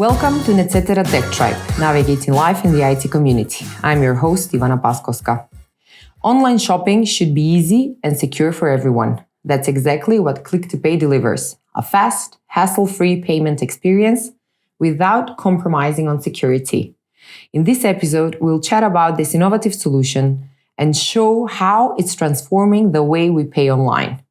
Welcome to Netcetera Tech Tribe, navigating life in the IT community. I'm your host, Ivana Paskovska. Online shopping should be easy and secure for everyone. That's exactly what Click to Pay delivers, a fast, hassle-free payment experience without compromising on security. In this episode, we'll chat about this innovative solution and show how it's transforming the way we pay online.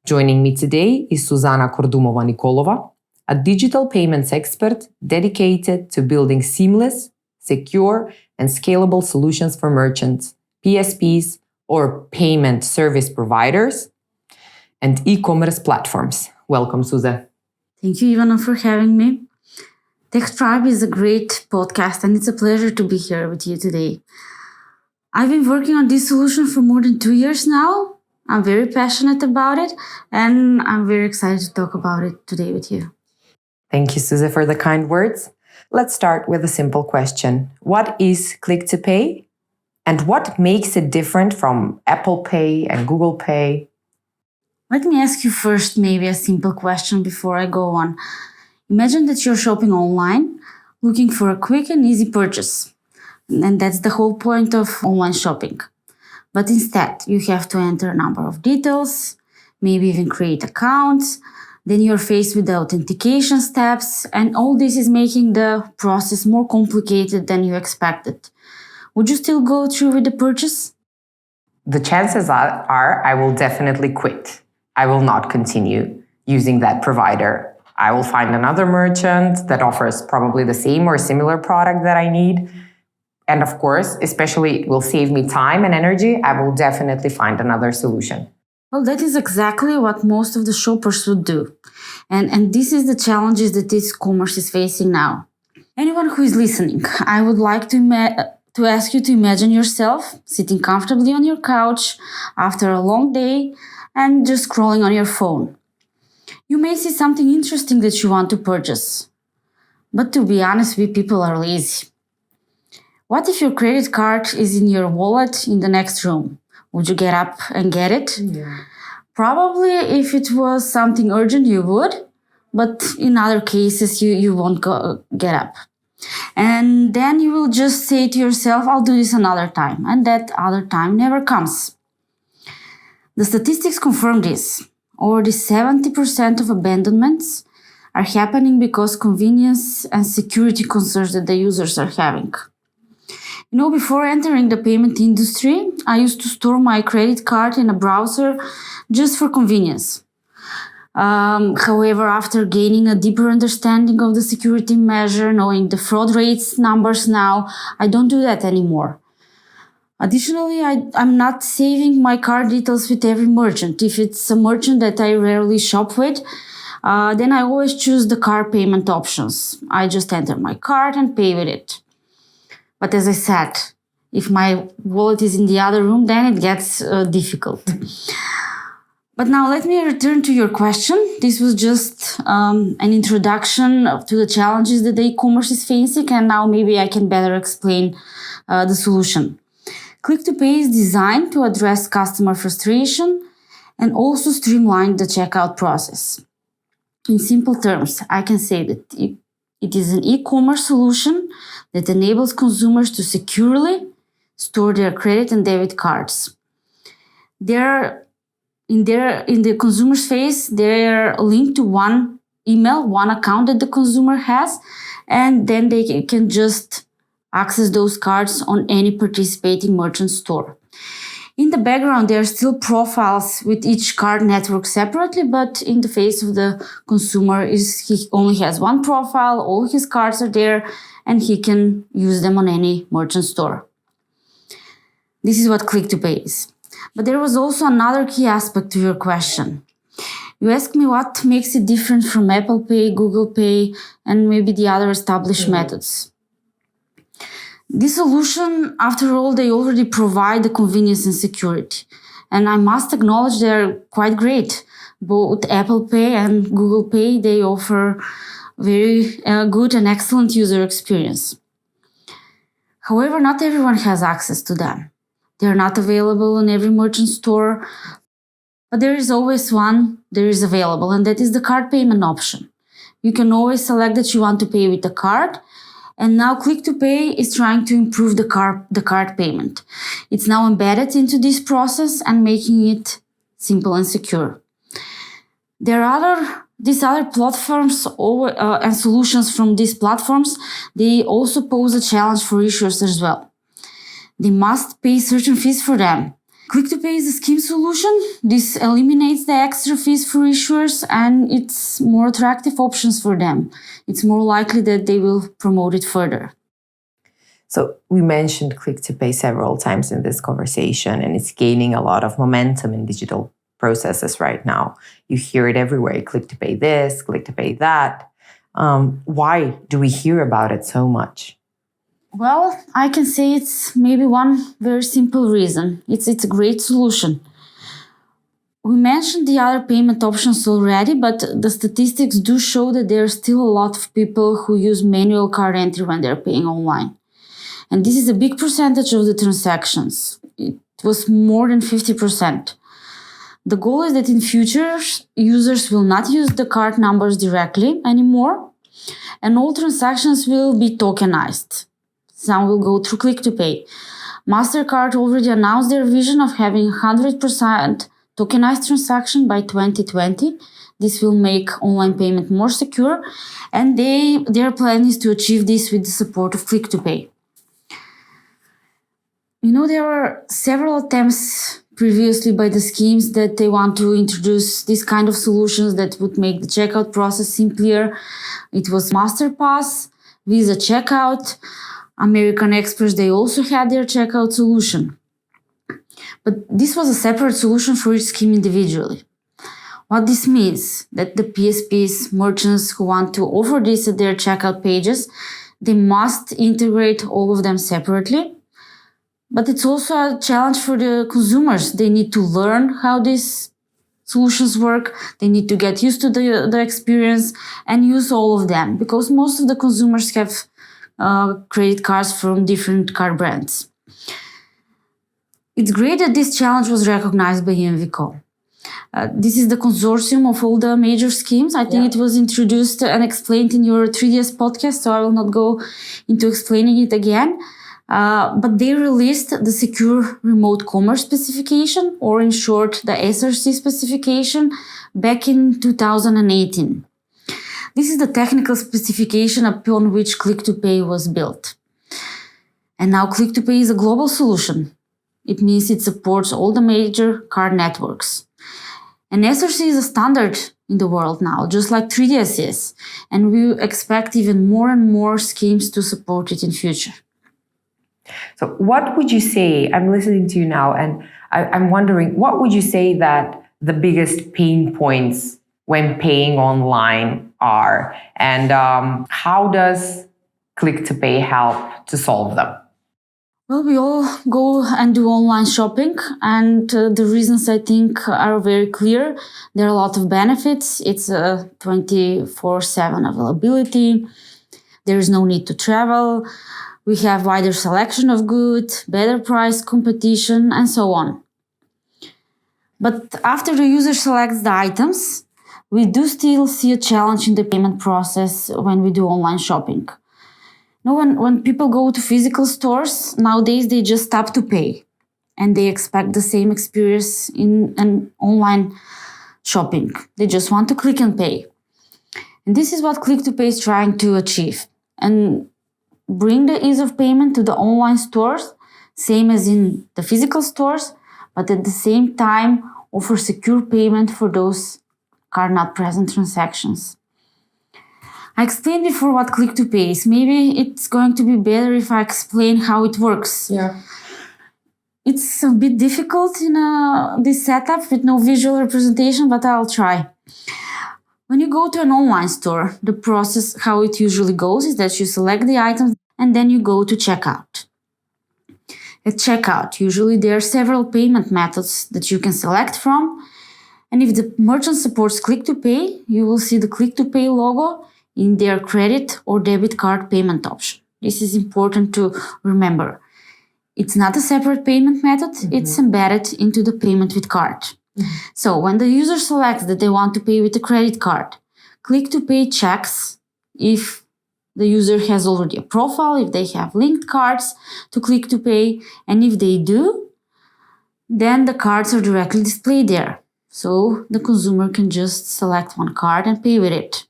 Joining me today is Suzana Kordumova Nikolova, a digital payments expert dedicated to building seamless, secure, and scalable solutions for merchants, PSPs, or payment service providers, and e-commerce platforms. Welcome, Suze. Thank you, Ivana, for having me. Tech Tribe is a great podcast, and it's a pleasure to be here with you today. I've been working on this solution for more than 2 years now. I'm very passionate about it, and I'm very excited to talk about it today with you. Thank you, Suze, for the kind words. Let's start with a simple question. What is Click to Pay? And what makes it different from Apple Pay and Google Pay? Let me ask you first maybe a simple question before I go on. Imagine that you're shopping online, looking for a quick and easy purchase. And that's the whole point of online shopping. But instead, you have to enter a number of details, maybe even create accounts. Then you're faced with the authentication steps, and all this is making the process more complicated than you expected. Would you still go through with the purchase? The chances are I will definitely quit. I will not continue using that provider. I will find another merchant that offers probably the same or similar product that I need. And of course, especially it will save me time and energy, I will definitely find another solution. Well, that is exactly what most of the shoppers would do. And this is the challenges that e-commerce is facing now. Anyone who is listening, I would like to ask you to imagine yourself sitting comfortably on your couch after a long day and just scrolling on your phone. You may see something interesting that you want to purchase. But to be honest, we people are lazy. What if your credit card is in your wallet in the next room? Would you get up and get it? Yeah. Probably if it was something urgent, you would. But in other cases, you won't get up. And then you will just say to yourself, I'll do this another time. And that other time never comes. The statistics confirm this. Already 70% of abandonments are happening because convenience and security concerns that the users are having. You know, before entering the payment industry, I used to store my credit card in a browser just for convenience. However, after gaining a deeper understanding of the security measure, knowing the fraud rates numbers now, I don't do that anymore. Additionally, I'm not saving my card details with every merchant. If it's a merchant that I rarely shop with, then I always choose the card payment options. I just enter my card and pay with it. But as I said, if my wallet is in the other room, then it gets difficult. But now let me return to your question. This was just an introduction to the challenges that the e-commerce is facing, and now maybe I can better explain the solution. Click to Pay is designed to address customer frustration and also streamline the checkout process. In simple terms, I can say that it is an e-commerce solution that enables consumers to securely store their credit and debit cards. In the consumer's face, they're linked to one email, one account that the consumer has, and then they can just access those cards on any participating merchant store. In the background, there are still profiles with each card network separately, but in the face of the consumer, he only has one profile, all his cards are there, and he can use them on any merchant store. This is what Click to Pay is. But there was also another key aspect to your question. You asked me what makes it different from Apple Pay, Google Pay, and maybe the other established methods. This solution, after all, they already provide the convenience and security. And I must acknowledge they're quite great. Both Apple Pay and Google Pay, they offer very good and excellent user experience. However, not everyone has access to them. They're not available in every merchant store, but there is always one that is available, and that is the card payment option. you can always select that you want to pay with the card. And now Click to Pay is trying to improve the card payment. It's now embedded into this process and making it simple and secure. There are these other platforms and solutions from these platforms. They also pose a challenge for issuers as well. They must pay certain fees for them. Click to Pay is a scheme solution. This eliminates the extra fees for issuers and it's more attractive options for them. It's more likely that they will promote it further. So we mentioned Click to Pay several times in this conversation, and it's gaining a lot of momentum in digital processes right now. You hear it everywhere. Click to Pay this, Click to Pay that. Why do we hear about it so much? Well, I can say it's maybe one very simple reason. It's a great solution. We mentioned the other payment options already, but the statistics do show that there are still a lot of people who use manual card entry when they're paying online. And this is a big percentage of the transactions. It was more than 50%. The goal is that in future, users will not use the card numbers directly anymore, and all transactions will be tokenized. Some will go through Click to Pay. MasterCard already announced their vision of having 100% tokenized transaction by 2020. This will make online payment more secure, and their plan is to achieve this with the support of Click to Pay. There were several attempts previously by the schemes that they want to introduce these kind of solutions that would make the checkout process simpler. It was MasterPass, Visa Checkout, American Express, they also had their checkout solution. But this was a separate solution for each scheme individually. What this means that the PSPs, merchants who want to offer this at their checkout pages, they must integrate all of them separately. But it's also a challenge for the consumers. They need to learn how these solutions work. They need to get used to the experience and use all of them, because most of the consumers have credit cards from different card brands. It's great that this challenge was recognized by EMVCo. This is the consortium of all the major schemes. I think it was introduced and explained in your 3DS podcast, so I will not go into explaining it again. But they released the Secure Remote Commerce specification, or in short, the SRC specification, back in 2018. This is the technical specification upon which Click to Pay was built. And now Click to Pay is a global solution. It means it supports all the major card networks. And SRC is a standard in the world now, just like 3DS is. And we expect even more and more schemes to support it in future. So what would you say, I'm listening to you now, and I'm wondering, what would you say that the biggest pain points when paying online are, and how does Click to Pay help to solve them? Well, we all go and do online shopping, and the reasons I think are very clear. There are a lot of benefits. It's a 24/7 availability. There is no need to travel. We have wider selection of goods, better price competition, and so on. But after the user selects the items, we do still see a challenge in the payment process when we do online shopping. When people go to physical stores, nowadays they just tap to pay, and they expect the same experience in an online shopping. They just want to click and pay. And this is what Click to Pay is trying to achieve, and bring the ease of payment to the online stores, same as in the physical stores, but at the same time offer secure payment for those card not present transactions. I explained before what Click to Pay is. Maybe it's going to be better if I explain how it works. Yeah. It's a bit difficult in this setup with no visual representation, but I'll try. When you go to an online store, the process, how it usually goes, is that you select the items and then you go to checkout. At checkout, usually there are several payment methods that you can select from. And if the merchant supports Click to Pay, you will see the Click to Pay logo in their credit or debit card payment option. This is important to remember. It's not a separate payment method, it's embedded into the payment with card. So when the user selects that they want to pay with a credit card, Click-to-Pay checks if the user has already a profile, if they have linked cards to Click-to-Pay, and if they do, then the cards are directly displayed there. So the consumer can just select one card and pay with it.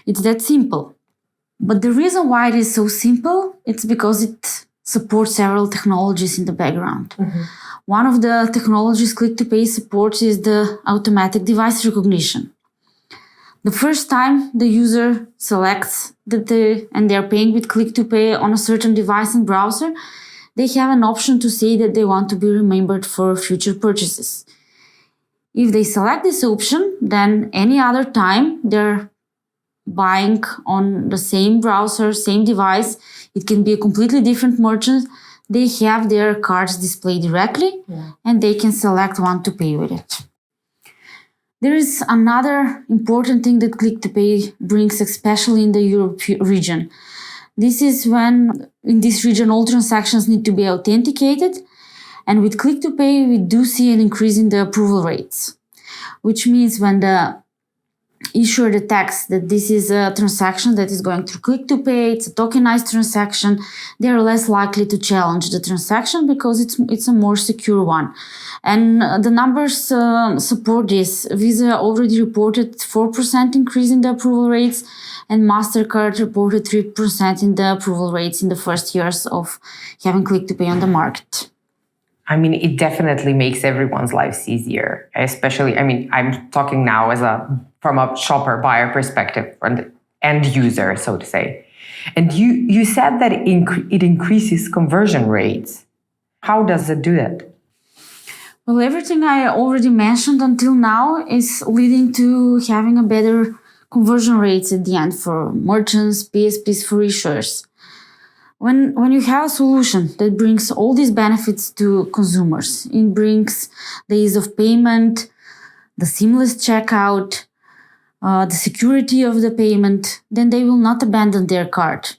It's that simple. But the reason why it is so simple, it's because it supports several technologies in the background. One of the technologies Click-to-Pay supports is the automatic device recognition. The first time the user selects and they're paying with Click-to-Pay on a certain device and browser, they have an option to say that they want to be remembered for future purchases. If they select this option, then any other time they're buying on the same browser, same device, it can be a completely different merchant, they have their cards displayed directly and they can select one to pay with it. There is another important thing that Click-to-Pay brings, especially in the Europe region. This is when in this region all transactions need to be authenticated, and with Click-to-Pay we do see an increase in the approval rates, which means when the issuer detects that this is a transaction that is going through Click-to-Pay, it's a tokenized transaction, they are less likely to challenge the transaction because it's a more secure one. And the numbers support this. Visa already reported 4% increase in the approval rates, and MasterCard reported 3% in the approval rates in the first years of having Click-to-Pay on the market. I mean, it definitely makes everyone's lives easier, especially, I'm talking now from a shopper buyer perspective, from the end user, so to say. And you said that it increases conversion rates. How does it do that? Well, everything I already mentioned until now is leading to having a better conversion rates at the end for merchants, PSPs, for issuers. When you have a solution that brings all these benefits to consumers, it brings the ease of payment, the seamless checkout, the security of the payment, then they will not abandon their card.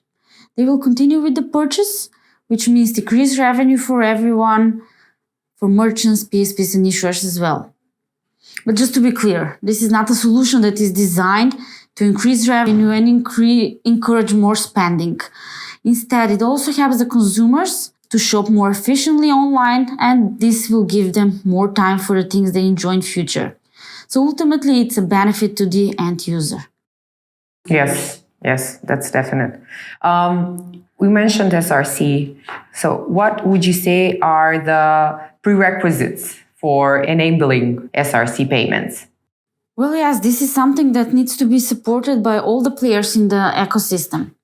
They will continue with the purchase, which means decreased revenue for everyone, for merchants, PSPs, and issuers as well. But just to be clear, this is not a solution that is designed to increase revenue and encourage more spending. Instead, it also helps the consumers to shop more efficiently online, and this will give them more time for the things they enjoy in future. So ultimately, it's a benefit to the end user. Yes, that's definite. We mentioned SRC. So what would you say are the prerequisites for enabling SRC payments? Well, yes, this is something that needs to be supported by all the players in the ecosystem.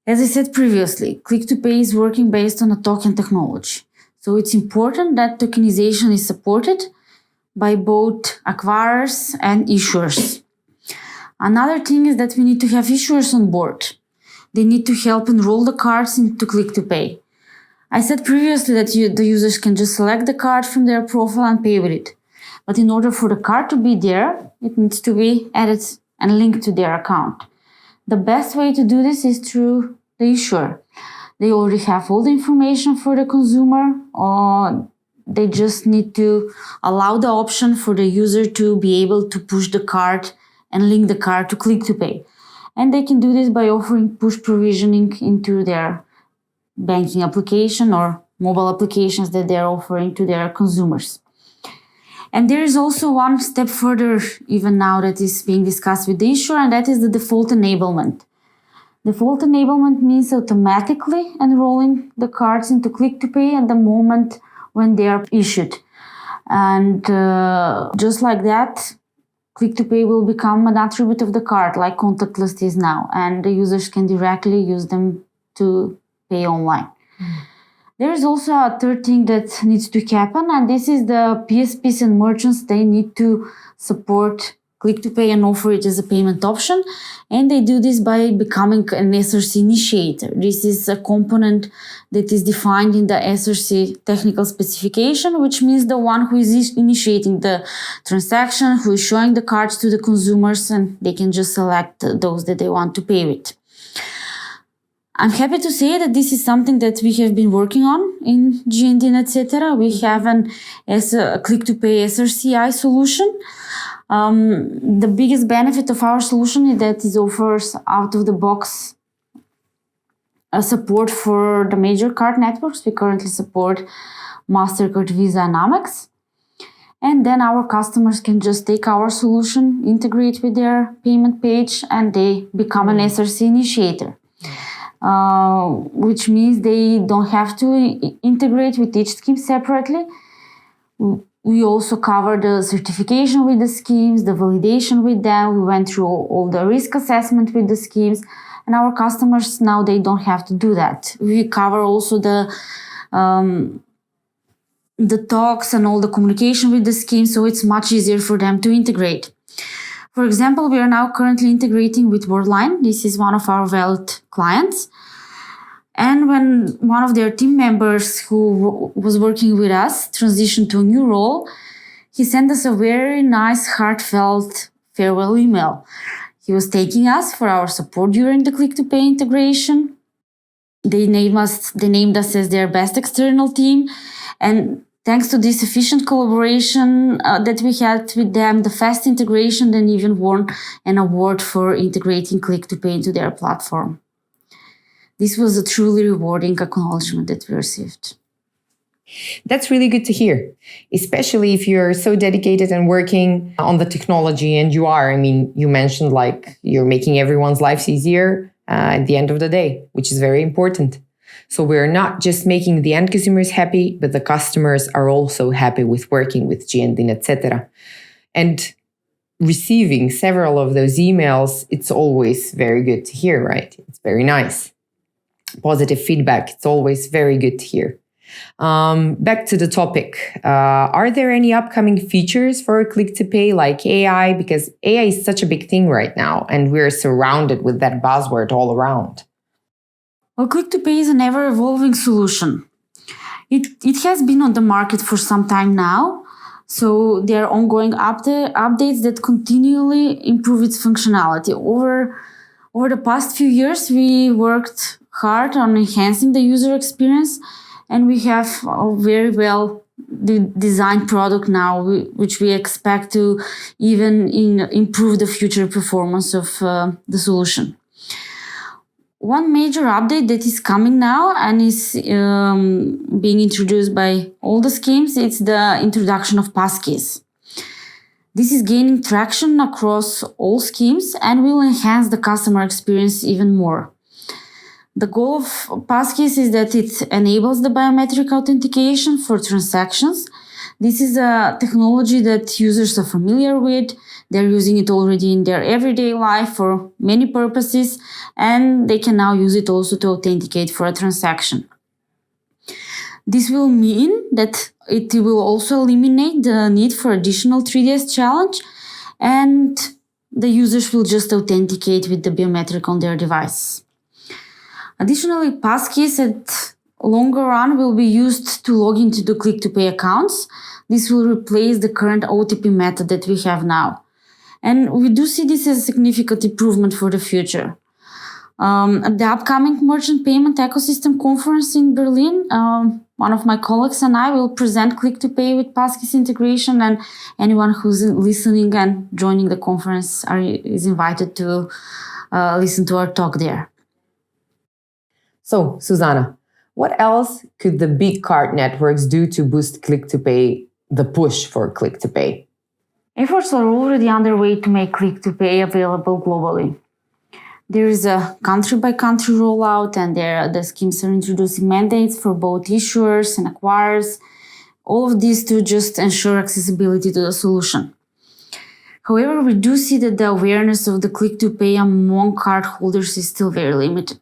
As I said previously, Click-to-Pay is working based on a token technology. So it's important that tokenization is supported by both acquirers and issuers. Another thing is that we need to have issuers on board. They need to help enroll the cards into Click-to-Pay. I said previously that the users can just select the card from their profile and pay with it. But in order for the card to be there, it needs to be added and linked to their account. The best way to do this is through the issuer. They already have all the information for the consumer, or they just need to allow the option for the user to be able to push the card and link the card to Click-to-Pay. And they can do this by offering push provisioning into their banking application or mobile applications that they're offering to their consumers. And there is also one step further, even now, that is being discussed with the issuer, and that is the default enablement. Default enablement means automatically enrolling the cards into Click-to-Pay at the moment when they are issued. And just like that, Click-to-Pay will become an attribute of the card, like contactless is now, and the users can directly use them to pay online. There is also a third thing that needs to happen, and this is the PSPs and merchants. They need to support Click-to-Pay and offer it as a payment option, and they do this by becoming an SRC initiator. This is a component that is defined in the SRC technical specification, which means the one who is initiating the transaction, who is showing the cards to the consumers, and they can just select those that they want to pay with. I'm happy to say that this is something that we have been working on in GND, etc. We have a Click-to-Pay SRCI solution. The biggest benefit of our solution is that it offers out-of-the-box support for the major card networks. We currently support MasterCard, Visa, and Amex. And then our customers can just take our solution, integrate with their payment page, and they become an SRC initiator. Which means they don't have to integrate with each scheme separately. We also cover the certification with the schemes, the validation with them. We went through all the risk assessment with the schemes, and our customers now, they don't have to do that. We cover also the talks and all the communication with the schemes, so it's much easier for them to integrate. For example, we are now currently integrating with Worldline. This is one of our valued clients. And when one of their team members who was working with us transitioned to a new role, he sent us a very nice, heartfelt farewell email. He was thanking us for our support during the Click-to-Pay integration. They named us as their best external team. And thanks to this efficient collaboration that we had with them, the fast integration, then even won an award for integrating Click-to-Pay into their platform. This was a truly rewarding acknowledgement that we received. That's really good to hear, especially if you're so dedicated and working on the technology, and you are. I mean, you mentioned like you're making everyone's lives easier at the end of the day, which is very important. So we're not just making the end consumers happy, but the customers are also happy with working with GNDIN, etc. And receiving several of those emails, it's always very good to hear, right? It's very nice. Positive feedback, it's always very good to hear. Back to the topic. Are there any upcoming features for Click-to-Pay like AI? Because AI is such a big thing right now, and we're surrounded with that buzzword all around. Well, Click-to-Pay is an ever-evolving solution. It has been on the market for some time now, so there are ongoing updates that continually improve its functionality. Over the past few years, we worked hard on enhancing the user experience, and we have a very well designed product now, which we expect to even improve the future performance of the solution. One major update that is coming now and is being introduced by all the schemes, it's the introduction of passkeys. This is gaining traction across all schemes and will enhance the customer experience even more. The goal of passkeys is that it enables the biometric authentication for transactions. This is a technology that users are familiar with. They're using it already in their everyday life for many purposes, and they can now use it also to authenticate for a transaction. This will mean that it will also eliminate the need for additional 3DS challenge, and the users will just authenticate with the biometric on their device. Additionally, passkeys at longer run will be used to log into the Click-to-Pay accounts. This will replace the current OTP method that we have now. And we do see this as a significant improvement for the future. At the upcoming Merchant Payment Ecosystem Conference in Berlin, one of my colleagues and I will present Click-to-Pay with passkeys integration, and anyone who's listening and joining the conference is invited to listen to our talk there. So, Suzana, what else could the big card networks do to boost Click-to-Pay, the push for Click-to-Pay? Efforts are already underway to make Click-to-Pay available globally. There is a country-by-country rollout, and the schemes are introducing mandates for both issuers and acquirers, all of this to just ensure accessibility to the solution. However, we do see that the awareness of the Click-to-Pay among cardholders is still very limited.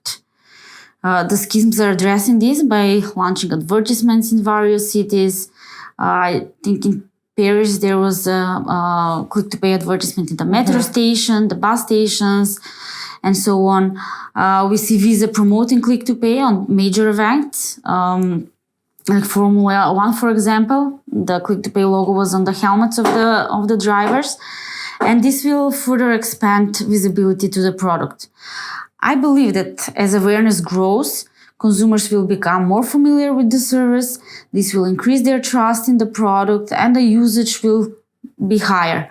The schemes are addressing this by launching advertisements in various cities. I think in Paris there was a Click-to-Pay advertisement in the metro station, the bus stations, and so on. We see Visa promoting Click-to-Pay on major events, like Formula 1, for example. The Click-to-Pay logo was on the helmets of the drivers, and this will further expand visibility to the product. I believe that as awareness grows, consumers will become more familiar with the service. This will increase their trust in the product, and the usage will be higher.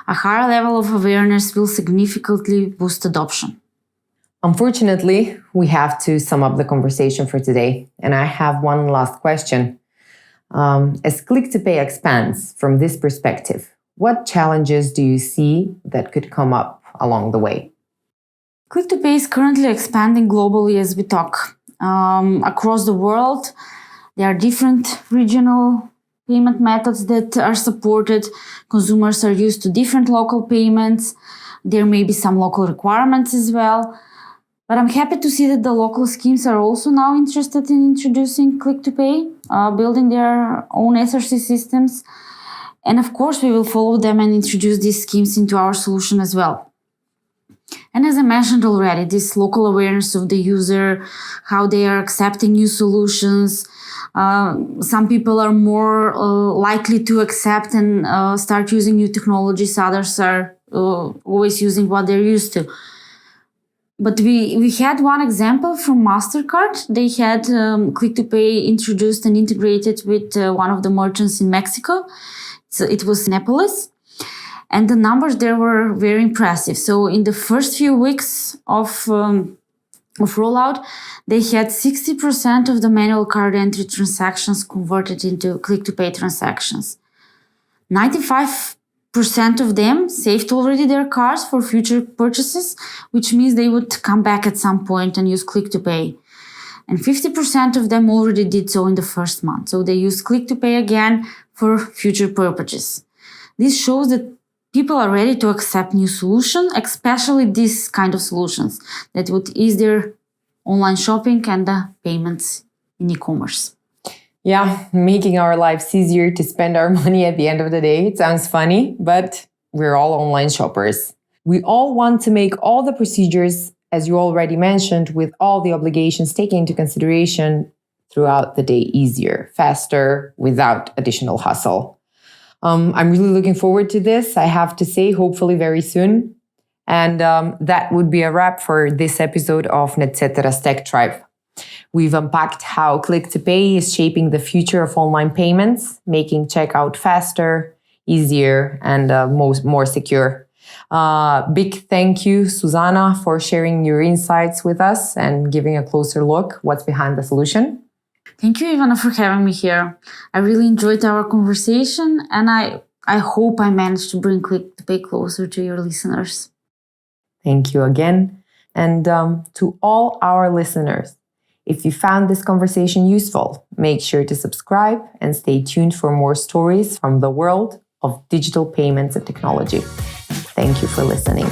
A higher level of awareness will significantly boost adoption. Unfortunately, we have to sum up the conversation for today, and I have one last question. As Click to Pay expands from this perspective, what challenges do you see that could come up along the way? Click to Pay is currently expanding globally as we talk. Across the world, there are different regional payment methods that are supported. Consumers are used to different local payments. There may be some local requirements as well. But I'm happy to see that the local schemes are also now interested in introducing Click to Pay, building their own SRC systems. And of course, we will follow them and introduce these schemes into our solution as well. And as I mentioned already, this local awareness of the user, how they are accepting new solutions. Some people are more likely to accept and start using new technologies. Others are always using what they're used to. But we had one example from MasterCard. They had Click to Pay introduced and integrated with one of the merchants in Mexico. So it was Neapolis. And the numbers there were very impressive. So in the first few weeks of rollout, they had 60% of the manual card entry transactions converted into Click to Pay transactions. 95% of them saved already their cards for future purchases, which means they would come back at some point and use Click to Pay. And 50% of them already did so in the first month. So they use Click to Pay again for future purposes. This shows that people are ready to accept new solutions, especially these kind of solutions that would ease their online shopping and the payments in e-commerce. Yeah, making our lives easier to spend our money at the end of the day. It sounds funny, but we're all online shoppers. We all want to make all the procedures, as you already mentioned, with all the obligations taken into consideration throughout the day easier, faster, without additional hustle. I'm really looking forward to this, I have to say, hopefully very soon. And that would be a wrap for this episode of NetCetera's Tech Tribe. We've unpacked how Click to Pay is shaping the future of online payments, making checkout faster, easier, and more secure. Big thank you, Suzana, for sharing your insights with us and giving a closer look what's behind the solution. Thank you, Ivana, for having me here. I really enjoyed our conversation, and I hope I managed to bring Click to Pay closer to your listeners. Thank you again. And to all our listeners, if you found this conversation useful, make sure to subscribe and stay tuned for more stories from the world of digital payments and technology. Thank you for listening.